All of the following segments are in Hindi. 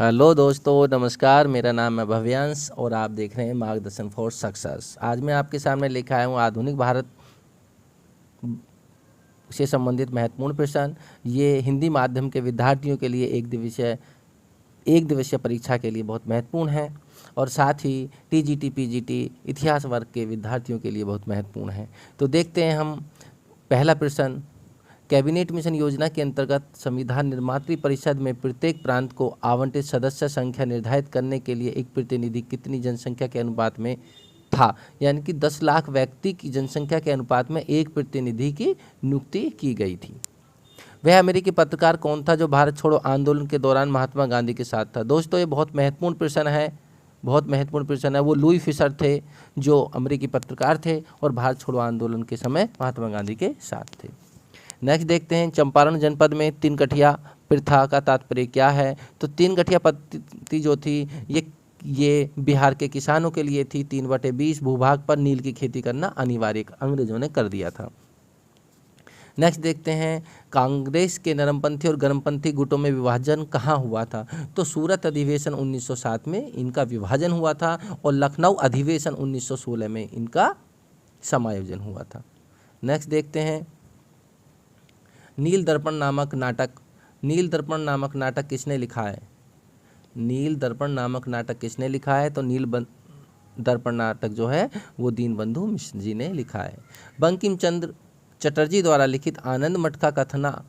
हेलो दोस्तों, नमस्कार। मेरा नाम है भव्यांश और आप देख रहे हैं मार्गदर्शन फॉर सक्सेस। आज मैं आपके सामने लेकर आया हूँ आधुनिक भारत से संबंधित महत्वपूर्ण प्रश्न। ये हिंदी माध्यम के विद्यार्थियों के लिए एक दिवसीय परीक्षा के लिए बहुत महत्वपूर्ण है और साथ ही टीजीटी पीजीटी इतिहास वर्ग के विद्यार्थियों के लिए बहुत महत्वपूर्ण है। तो देखते हैं हम पहला प्रश्न। कैबिनेट मिशन योजना के अंतर्गत संविधान निर्मात्री परिषद में प्रत्येक प्रांत को आवंटित सदस्य संख्या निर्धारित करने के लिए एक प्रतिनिधि कितनी जनसंख्या के अनुपात में था? यानी कि 10 लाख व्यक्ति की जनसंख्या के अनुपात में एक प्रतिनिधि की नियुक्ति की गई थी। वह अमेरिकी पत्रकार कौन था जो भारत छोड़ो आंदोलन के दौरान महात्मा गांधी के साथ था? दोस्तों, ये बहुत महत्वपूर्ण प्रश्न है, बहुत महत्वपूर्ण प्रश्न है। वो लुई फिशर थे जो अमेरिकी पत्रकार थे और भारत छोड़ो आंदोलन के समय महात्मा गांधी के साथ थे। नेक्स्ट देखते हैं, चंपारण जनपद में तीन गठिया प्रथा का तात्पर्य क्या है? तो तीन गठिया पद्धति जो थी ये बिहार के किसानों के लिए थी। 3/20 भूभाग पर नील की खेती करना अनिवार्य अंग्रेजों ने कर दिया था। नेक्स्ट देखते हैं, कांग्रेस के नरमपंथी और गर्मपंथी गुटों में विभाजन कहाँ हुआ था? तो सूरत अधिवेशन 1907 में इनका विभाजन हुआ था और लखनऊ अधिवेशन 1916 में इनका समायोजन हुआ था। नेक्स्ट देखते हैं, नील दर्पण नामक नाटक किसने लिखा है? नील दर्पण नामक नाटक किसने लिखा है? तो दर्पण नाटक जो है वो दीनबंधु मिश्र जी ने लिखा है। बंकिम चंद्र चटर्जी द्वारा लिखित आनंद मठ का कथनक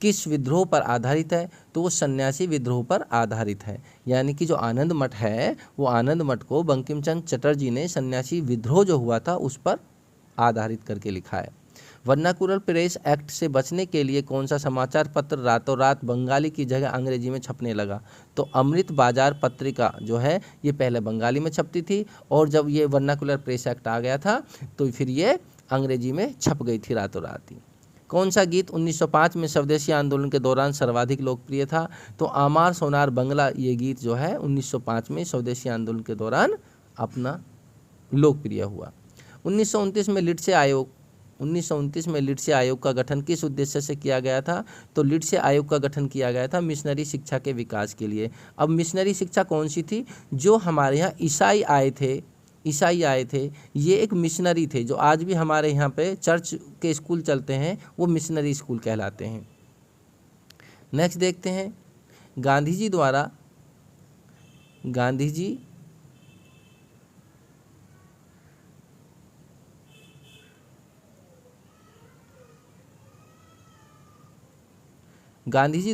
किस विद्रोह पर आधारित है? तो वो सन्यासी विद्रोह पर आधारित है। यानी कि जो आनंद मठ है वो आनंद मठ को बंकिम चंद्र चटर्जी ने सन्यासी विद्रोह जो हुआ था उस पर आधारित करके लिखा है। वर्नाकुलर प्रेस एक्ट से बचने के लिए कौन सा समाचार पत्र रातों रात बंगाली की जगह अंग्रेजी में छपने लगा? तो अमृत बाजार पत्रिका जो है ये पहले बंगाली में छपती थी और जब ये वर्नाकुलर प्रेस एक्ट आ गया था तो फिर ये अंग्रेजी में छप गई थी रातों रात ही। कौन सा गीत 1905 में स्वदेशी आंदोलन के दौरान सर्वाधिक लोकप्रिय था? तो आमार सोनार बंगला ये गीत जो है 1905 में स्वदेशी आंदोलन के दौरान अपना लोकप्रिय हुआ। 1929 में लिट्से आयोग का गठन किस उद्देश्य से किया गया था? तो लिट्से आयोग का गठन किया गया था मिशनरी शिक्षा के विकास के लिए। अब मिशनरी शिक्षा कौन सी थी? जो हमारे यहाँ ईसाई आए थे, ये एक मिशनरी थे। जो आज भी हमारे यहाँ पे चर्च के स्कूल चलते हैं वो मिशनरी स्कूल कहलाते हैं। नेक्स्ट देखते हैं, गांधी जी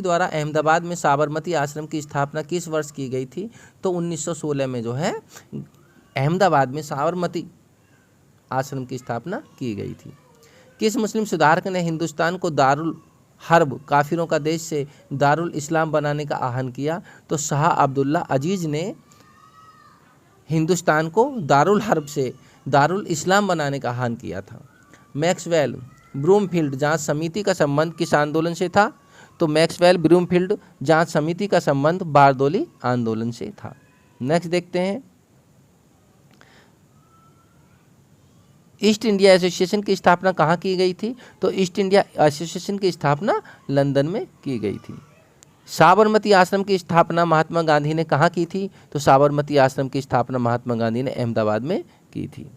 द्वारा अहमदाबाद में साबरमती आश्रम की स्थापना किस वर्ष की गई थी? तो 1916 में जो है अहमदाबाद में साबरमती आश्रम की स्थापना की गई थी। किस मुस्लिम सुधारक ने हिंदुस्तान को दारुल हर्ब काफिरों का देश से दारुल इस्लाम बनाने का आह्वान किया? तो शाह अब्दुल्ला अजीज ने हिंदुस्तान को दारुल हर्ब से दारुल इस्लाम बनाने का आह्वान किया था। मैक्सवेल ब्रूमफील्ड जांच समिति का संबंध किस आंदोलन से था? तो मैक्सवेल ब्रूमफील्ड जांच समिति का संबंध बारदोली आंदोलन से था। नेक्स्ट देखते हैं, ईस्ट इंडिया एसोसिएशन की स्थापना कहाँ की गई थी? तो ईस्ट इंडिया एसोसिएशन की स्थापना लंदन में की गई थी। साबरमती आश्रम की स्थापना महात्मा गांधी ने कहाँ की थी? तो साबरमती आश्रम की स्थापना महात्मा गांधी ने अहमदाबाद में की थी।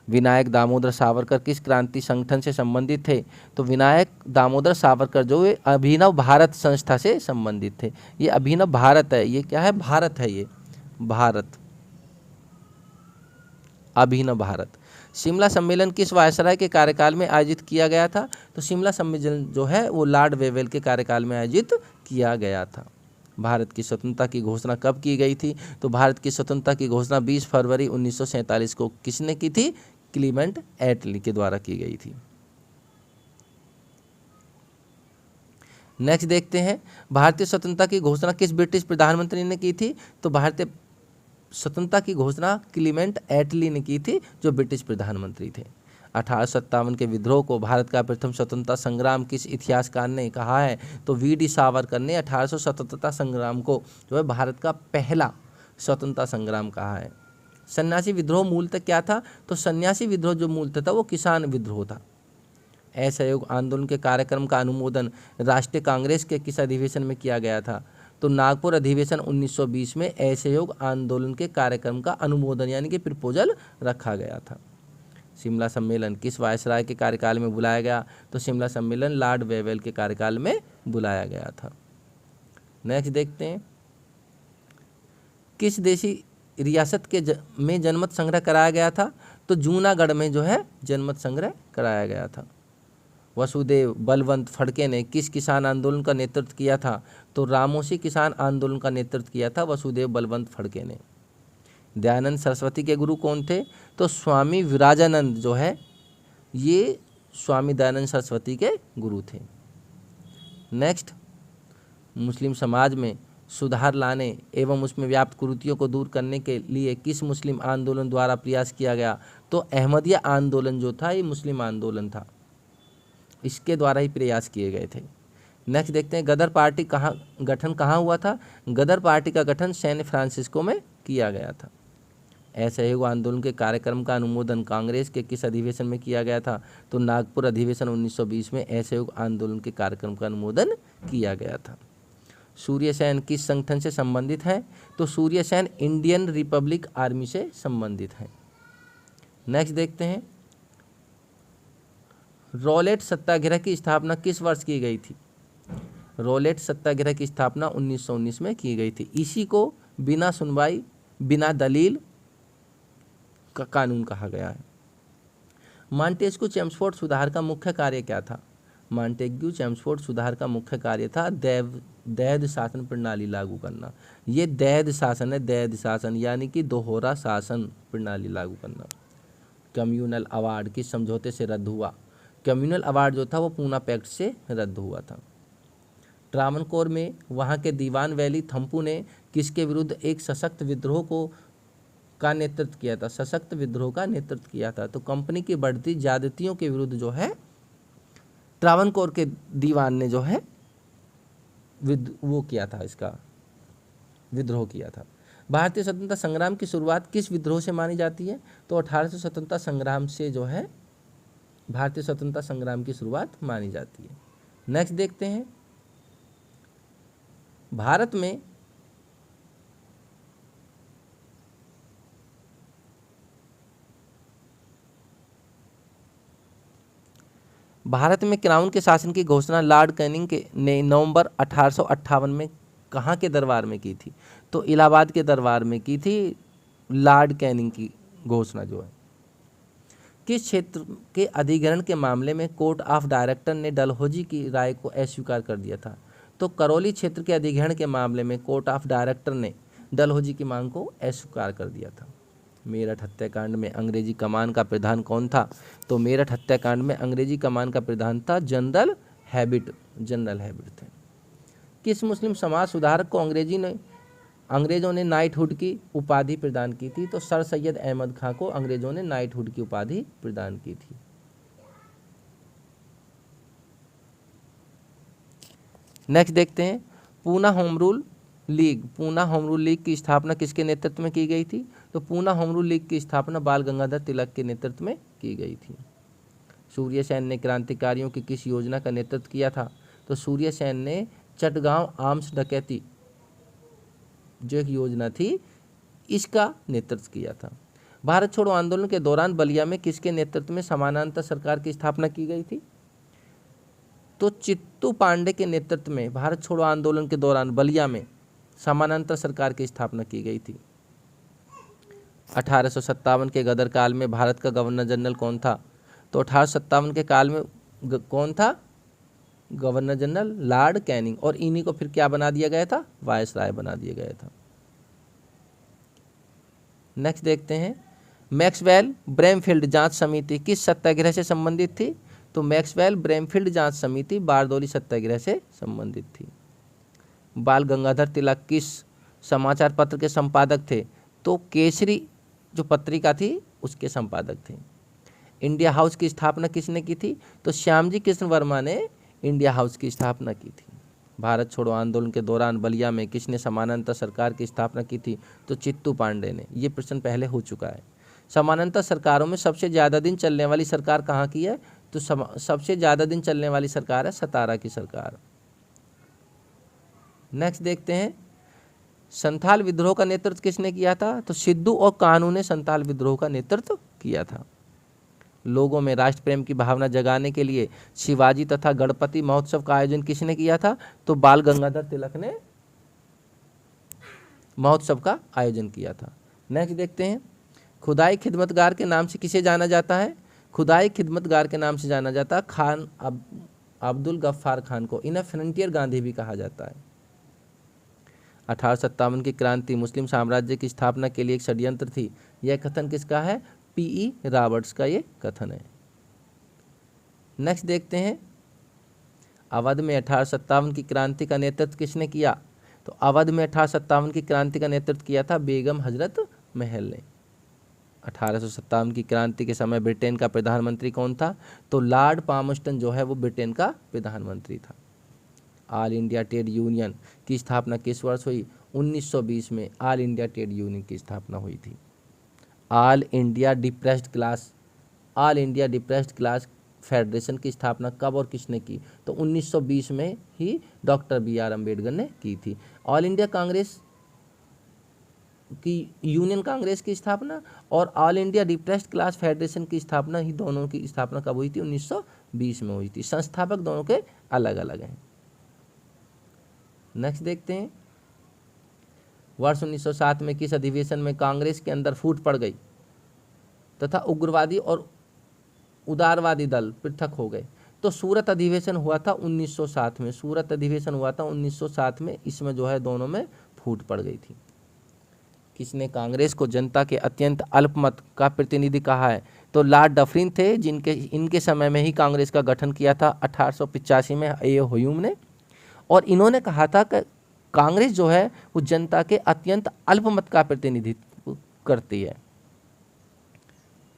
विनायक दामोदर सावरकर किस क्रांति संगठन से संबंधित थे? तो विनायक दामोदर सावरकर जो अभिनव भारत संस्था से संबंधित थे। ये अभिनव भारत है, ये क्या है? भारत है, ये भारत, अभिनव भारत। शिमला सम्मेलन किस वायसराय के कार्यकाल में आयोजित किया गया था? तो शिमला सम्मेलन जो है वो लॉर्ड वेवेल के कार्यकाल में आयोजित किया गया था। भारत की स्वतंत्रता की घोषणा कब की गई थी? तो भारत की स्वतंत्रता की घोषणा 20 फरवरी 1947 को किसने की थी? क्लीमेंट एटली के द्वारा की गई थी। नेक्स्ट देखते हैं, भारतीय स्वतंत्रता की घोषणा किस ब्रिटिश प्रधानमंत्री ने की थी? तो भारतीय स्वतंत्रता की घोषणा क्लीमेंट एटली ने की थी जो ब्रिटिश प्रधानमंत्री थे। 1857 के विद्रोह को भारत का प्रथम स्वतंत्रता संग्राम किस इतिहासकार ने कहा है? तो वी.डी. सावरकर ने 1800 स्वतंत्रता संग्राम को जो है भारत का पहला स्वतंत्रता संग्राम कहा है। सन्यासी विद्रोह मूलतः क्या था? तो सन्यासी विद्रोह जो मूलतः था वो किसान विद्रोह था। असहयोग आंदोलन के कार्यक्रम का अनुमोदन राष्ट्रीय कांग्रेस के किस अधिवेशन में किया गया था? तो नागपुर अधिवेशन 1920 में असहयोग आंदोलन के कार्यक्रम का अनुमोदन यानी कि प्रपोजल रखा गया था। शिमला सम्मेलन किस वायसराय के कार्यकाल में बुलाया गया? तो शिमला सम्मेलन लॉर्ड वेवेल के कार्यकाल में बुलाया गया था। नेक्स्ट देखते हैं, किस देशी रियासत के में जनमत संग्रह कराया गया था? तो जूनागढ़ में जो है जनमत संग्रह कराया गया था। वसुदेव बलवंत फड़के ने किस किसान आंदोलन का नेतृत्व किया था? तो रामोशी किसान आंदोलन का नेतृत्व किया था वसुदेव बलवंत फड़के ने। दयानंद सरस्वती के गुरु कौन थे? तो स्वामी विराजानंद जो है ये स्वामी दयानंद सरस्वती के गुरु थे। नेक्स्ट, मुस्लिम समाज में सुधार लाने एवं उसमें व्याप्त कुरीतियों को दूर करने के लिए किस मुस्लिम आंदोलन द्वारा प्रयास किया गया? तो अहमदिया आंदोलन जो था ये मुस्लिम आंदोलन था, इसके द्वारा ही प्रयास किए गए थे। नेक्स्ट देखते हैं, गदर पार्टी गठन कहाँ हुआ था? गदर पार्टी का गठन सैन फ्रांसिस्को में किया गया था। असहयोग आंदोलन के कार्यक्रम का अनुमोदन कांग्रेस के किस अधिवेशन में किया गया था? तो नागपुर अधिवेशन 1920 में असहयोग आंदोलन के कार्यक्रम का अनुमोदन किया गया था। सूर्य सेन किस संगठन से संबंधित है? तो Surya Sen Indian Republic army से संबंधित है। नेक्स्ट देखते हैं, रॉलेट सत्याग्रह की स्थापना किस वर्ष की गई थी? रॉलेट सत्याग्रह की स्थापना 1919 में की गई थी। इसी को बिना सुनवाई बिना दलील का कानून कहा गया है। मॉन्टेस्क्यू चेम्सफोर्ड सुधार का मुख्य कार्य क्या था? मॉन्टेग्यू चेम्सफोर्ड सुधार का मुख्य कार्य था दैध शासन प्रणाली लागू करना। ये दैध शासन है, दैध शासन यानी कि दोहरा शासन प्रणाली लागू करना। कम्युनल अवार्ड किस समझौते से रद्द हुआ? कम्युनल अवार्ड जो था वो पूना पैक्ट से रद्द हुआ था। ट्रावनकोर में वहाँ के दीवान वैली थम्पू ने किसके विरुद्ध एक सशक्त विद्रोह का नेतृत्व किया था? सशक्त विद्रोह का नेतृत्व किया था। तो कंपनी की बढ़ती ज्यादतियों के विरुद्ध जो है ट्रावनकोर के दीवान ने जो है वो किया था, इसका विद्रोह किया था। भारतीय स्वतंत्रता संग्राम की शुरुआत किस विद्रोह से मानी जाती है? तो 1800 स्वतंत्रता संग्राम से जो है भारतीय स्वतंत्रता संग्राम की शुरुआत मानी जाती है। नेक्स्ट देखते हैं, भारत में क्राउन के शासन की घोषणा लॉर्ड कैनिंग ने नवंबर 1858 में कहाँ के दरबार में की थी? तो इलाहाबाद के दरबार में की थी लॉर्ड कैनिंग की घोषणा जो है। किस क्षेत्र के अधिग्रहण के मामले में कोर्ट ऑफ डायरेक्टर ने डलहौजी की राय को अस्वीकार कर दिया था? तो करौली क्षेत्र के अधिग्रहण के मामले में कोर्ट ऑफ डायरेक्टर ने डलहौजी की मांग को अस्वीकार कर दिया था। मेरठ हत्याकांड में अंग्रेजी कमान का प्रधान कौन था? तो मेरठ हत्याकांड में अंग्रेजी कमान का प्रधान था जनरल हैबिट थे। किस मुस्लिम समाज सुधारक को अंग्रेजों ने नाइटहुड की उपाधि प्रदान की थी? तो सर सैयद अहमद खां को अंग्रेजों ने नाइटहुड की उपाधि प्रदान की थी। नेक्स्ट देखते हैं, पूना होम रूल लीग की स्थापना किसके नेतृत्व में की गई थी? तो पूना होम रूल लीग की स्थापना बाल गंगाधर तिलक के नेतृत्व में की गई थी। सूर्य सेन ने क्रांतिकारियों की किस योजना का नेतृत्व किया था? तो सूर्य सेन ने चटगांव आर्म्स डकैती जो एक योजना थी इसका नेतृत्व किया था। भारत छोड़ो आंदोलन के दौरान बलिया में किसके नेतृत्व में समानांतर सरकार की स्थापना की गई थी? तो चित्तू पांडे के नेतृत्व में भारत छोड़ो आंदोलन के दौरान बलिया में समानांतर सरकार की स्थापना की गई थी। 1857 के गदर काल में भारत का गवर्नर जनरल कौन था? तो 1857 के काल में कौन था गवर्नर जनरल? Lord Canning. और इन्हीं को फिर क्या बना दिया गया था? वायसराय बना दिया गया था। नेक्स्ट देखते हैं, मैक्सवेल ब्रैमफील्ड जांच समिति किस सत्याग्रह से संबंधित थी? तो मैक्सवेल ब्रैमफील्ड जांच समिति बारदौली सत्याग्रह से संबंधित थी। बाल गंगाधर तिलक किस समाचार पत्र के संपादक थे? तो केसरी जो पत्रिका थी उसके संपादक थे। इंडिया हाउस की स्थापना किसने की थी? तो श्यामजी कृष्ण वर्मा ने इंडिया हाउस की स्थापना की थी। भारत छोड़ो आंदोलन के दौरान बलिया में किसने समानांतर सरकार की स्थापना की थी? तो चित्तू पांडे ने। ये प्रश्न पहले हो चुका है। समानांतर सरकारों में सबसे ज़्यादा दिन चलने वाली सरकार कहाँ की है? तो सबसे ज़्यादा दिन चलने वाली सरकार है सतारा की सरकार। नेक्स्ट देखते हैं, संथाल विद्रोह का नेतृत्व किसने किया था? तो सिद्धू और कान्हू ने संथाल विद्रोह का नेतृत्व किया था। लोगों में राष्ट्र प्रेम की भावना जगाने के लिए शिवाजी तथा गणपति महोत्सव का आयोजन किसने किया था? तो बाल गंगाधर तिलक ने महोत्सव का आयोजन किया था। नेक्स्ट देखते हैं, खुदाई खिदमतगार के नाम से किसे जाना जाता है? खुदाई खिदमतगार के नाम से जाना जाता है खान अब्दुल गफ्फार खान को। इन्हें फ्रंटियर गांधी भी कहा जाता है। 1857 की क्रांति मुस्लिम साम्राज्य की स्थापना के लिए एक षड्यंत्र थी। यह कथन किसका है? पीई रॉबर्ट्स का ये कथन है। नेक्स्ट देखते हैं, अवध में 1857 की क्रांति का नेतृत्व किसने किया? तो अवध में 1857 की क्रांति का नेतृत्व किया था बेगम हजरत महल ने। 1857 की क्रांति के समय ब्रिटेन का प्रधानमंत्री कौन था? तो लॉर्ड पामस्टन जो है वो ब्रिटेन का प्रधानमंत्री था। ऑल इंडिया ट्रेड यूनियन की स्थापना किस वर्ष हुई? 1920 में ऑल इंडिया ट्रेड यूनियन की स्थापना हुई थी। All India depressed class federation की स्थापना कब और किसने की? तो 1920 में ही डॉक्टर BR अम्बेडकर ने की थी। ऑल इंडिया कांग्रेस की यूनियन कांग्रेस की स्थापना और all India depressed class federation की स्थापना ही दोनों की स्थापना कब हुई थी? 1920 में हुई थी। संस्थापक दोनों के अलग अलग हैं। नेक्स्ट देखते हैं, वर्ष 1907 में किस अधिवेशन में कांग्रेस के अंदर फूट पड़ गई तथा उग्रवादी और उदारवादी दल पृथक हो गए? तो सूरत अधिवेशन हुआ था 1907 में। सूरत अधिवेशन हुआ था 1907 में। इसमें जो है दोनों में फूट पड़ गई थी। किसने कांग्रेस को जनता के अत्यंत अल्पमत का प्रतिनिधि कहा है? तो लॉर्ड डफरिन थे, इनके समय में ही कांग्रेस का गठन किया था 1885 में ए ह्यूम ने। और इन्होंने कहा था कि कांग्रेस जो है वो जनता के अत्यंत अल्पमत का प्रतिनिधित्व करती है।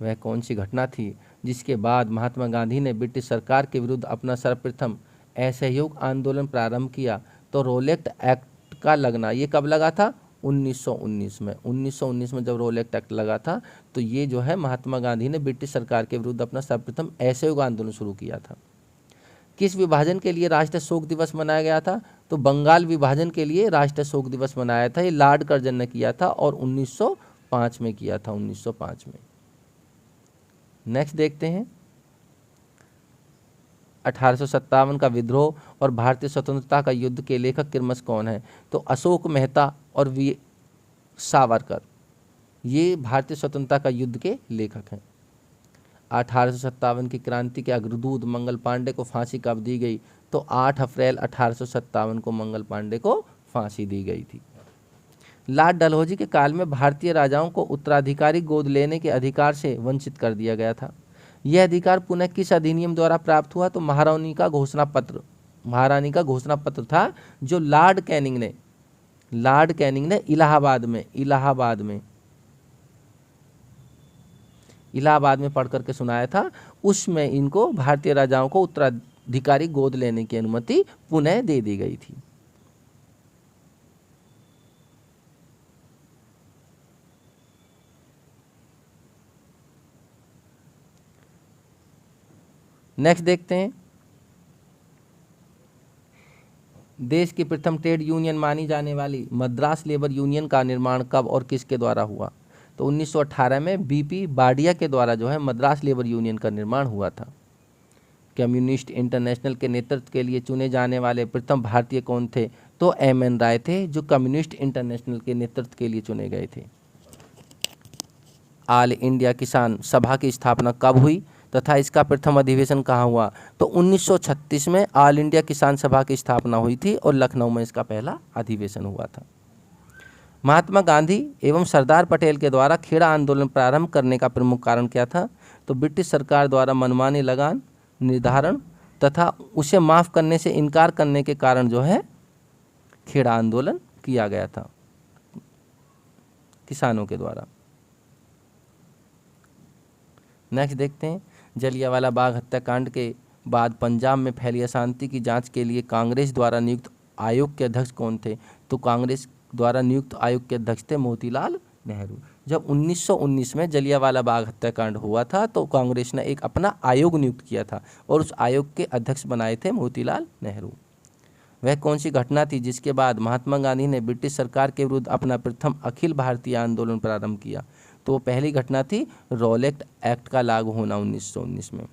वह कौन सी घटना थी जिसके बाद महात्मा गांधी ने ब्रिटिश सरकार के विरुद्ध अपना सर्वप्रथम असहयोग आंदोलन प्रारंभ किया? तो रोलेक्ट एक्ट का लगना। ये कब लगा था? 1919 में। 1919 में जब रोलेक्ट एक्ट लगा था तो ये जो है महात्मा गांधी ने ब्रिटिश सरकार के विरुद्ध अपना सर्वप्रथम असहयोग आंदोलन शुरू किया था। किस विभाजन के लिए राष्ट्रीय शोक दिवस मनाया गया था? तो बंगाल विभाजन के लिए राष्ट्रीय शोक दिवस मनाया था। ये लॉर्ड कर्जन ने किया था और 1905 में किया था, 1905 में। नेक्स्ट देखते हैं, 1857 का विद्रोह और भारतीय स्वतंत्रता का युद्ध के लेखक किरमस कौन है? तो अशोक मेहता और वी सावरकर, ये भारतीय स्वतंत्रता का युद्ध के लेखक हैं। 1857 की क्रांति के अग्रदूत मंगल पांडे को फांसी कब दी गई? तो 8 अप्रैल 1857 को मंगल पांडे को फांसी दी गई थी। लॉर्ड डलहौजी के काल में भारतीय राजाओं को उत्तराधिकारी गोद लेने के अधिकार से वंचित कर दिया गया था। यह अधिकार पुनः किस अधिनियम द्वारा प्राप्त हुआ? तो महारानी का घोषणा पत्र था जो लॉर्ड कैनिंग ने इलाहाबाद में पढ़ करके सुनाया था। उसमें इनको भारतीय राजाओं को उत्तराधिकारी गोद लेने की अनुमति पुनः दे दी गई थी। नेक्स्ट देखते हैं, देश की प्रथम ट्रेड यूनियन मानी जाने वाली मद्रास लेबर यूनियन का निर्माण कब और किसके द्वारा हुआ? तो 1918 में BP बाडिया के द्वारा जो है मद्रास लेबर यूनियन का निर्माण हुआ था। कम्युनिस्ट इंटरनेशनल के नेतृत्व के लिए चुने जाने वाले प्रथम भारतीय कौन थे? तो MN राय थे, जो कम्युनिस्ट इंटरनेशनल के नेतृत्व के लिए चुने गए थे। ऑल इंडिया किसान सभा की स्थापना कब हुई तथा इसका प्रथम अधिवेशन कहाँ हुआ? तो 1936 में ऑल इंडिया किसान सभा की स्थापना हुई थी और लखनऊ में इसका पहला अधिवेशन हुआ था। महात्मा गांधी एवं सरदार पटेल के द्वारा खेड़ा आंदोलन प्रारंभ करने का प्रमुख कारण क्या था? तो ब्रिटिश सरकार द्वारा मनमानी लगान निर्धारण तथा उसे माफ़ करने से इनकार करने के कारण जो है खेड़ा आंदोलन किया गया था किसानों के द्वारा। नेक्स्ट देखते हैं, जलियांवाला बाग हत्याकांड के बाद पंजाब में फैली अशांति की जांच के लिए कांग्रेस द्वारा नियुक्त आयोग के अध्यक्ष कौन थे? तो कांग्रेस द्वारा नियुक्त आयोग के अध्यक्ष थे मोतीलाल नेहरू। जब 1919 में जलियांवाला बाग हत्याकांड हुआ था तो कांग्रेस ने एक अपना आयोग नियुक्त किया था और उस आयोग के अध्यक्ष बनाए थे मोतीलाल नेहरू। वह कौन सी घटना थी जिसके बाद महात्मा गांधी ने ब्रिटिश सरकार के विरुद्ध अपना प्रथम अखिल भारतीय आंदोलन प्रारंभ किया? तो वो पहली घटना थी रॉलेट एक्ट का लागू होना 1919 में।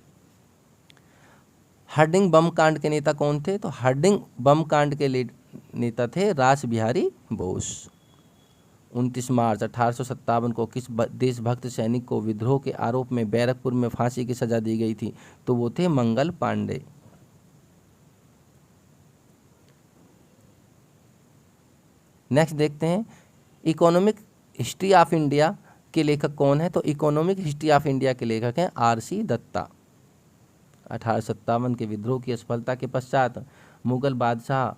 हर्डिंग बम कांड के नेता कौन थे? तो हर्डिंग बम कांड के नेता थे रास बिहारी बोस। 29 मार्च 1857 को किस देशभक्त सैनिक को विद्रोह के आरोप में बैरकपुर में फांसी की सजा दी गई थी? तो वो थे मंगल पांडे। नेक्स्ट देखते हैं इकोनॉमिक हिस्ट्री ऑफ इंडिया के लेखक कौन है? तो इकोनॉमिक हिस्ट्री ऑफ इंडिया के लेखक हैं आर.सी. दत्ता। 1857 के विद्रोह की असफलता के पश्चात मुगल बादशाह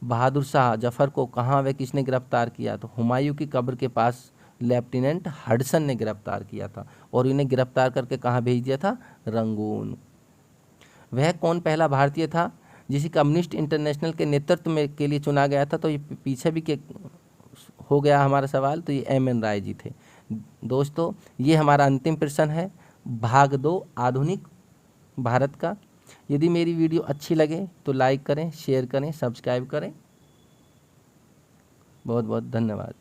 बहादुर शाह जफर को कहाँ व किसने गिरफ्तार किया? तो हुमायूं की कब्र के पास लेफ्टिनेंट हडसन ने गिरफ्तार किया था और इन्हें गिरफ्तार करके कहाँ भेज दिया था? रंगून। वह कौन पहला भारतीय था जिसे कम्युनिस्ट इंटरनेशनल के नेतृत्व में के लिए चुना गया था? तो ये पीछे भी हो गया हमारा सवाल, तो ये एम.एन. राय जी थे। दोस्तों ये हमारा अंतिम प्रश्न है भाग 2 आधुनिक भारत का। यदि मेरी वीडियो अच्छी लगे तो लाइक करें, शेयर करें, सब्सक्राइब करें। बहुत बहुत धन्यवाद।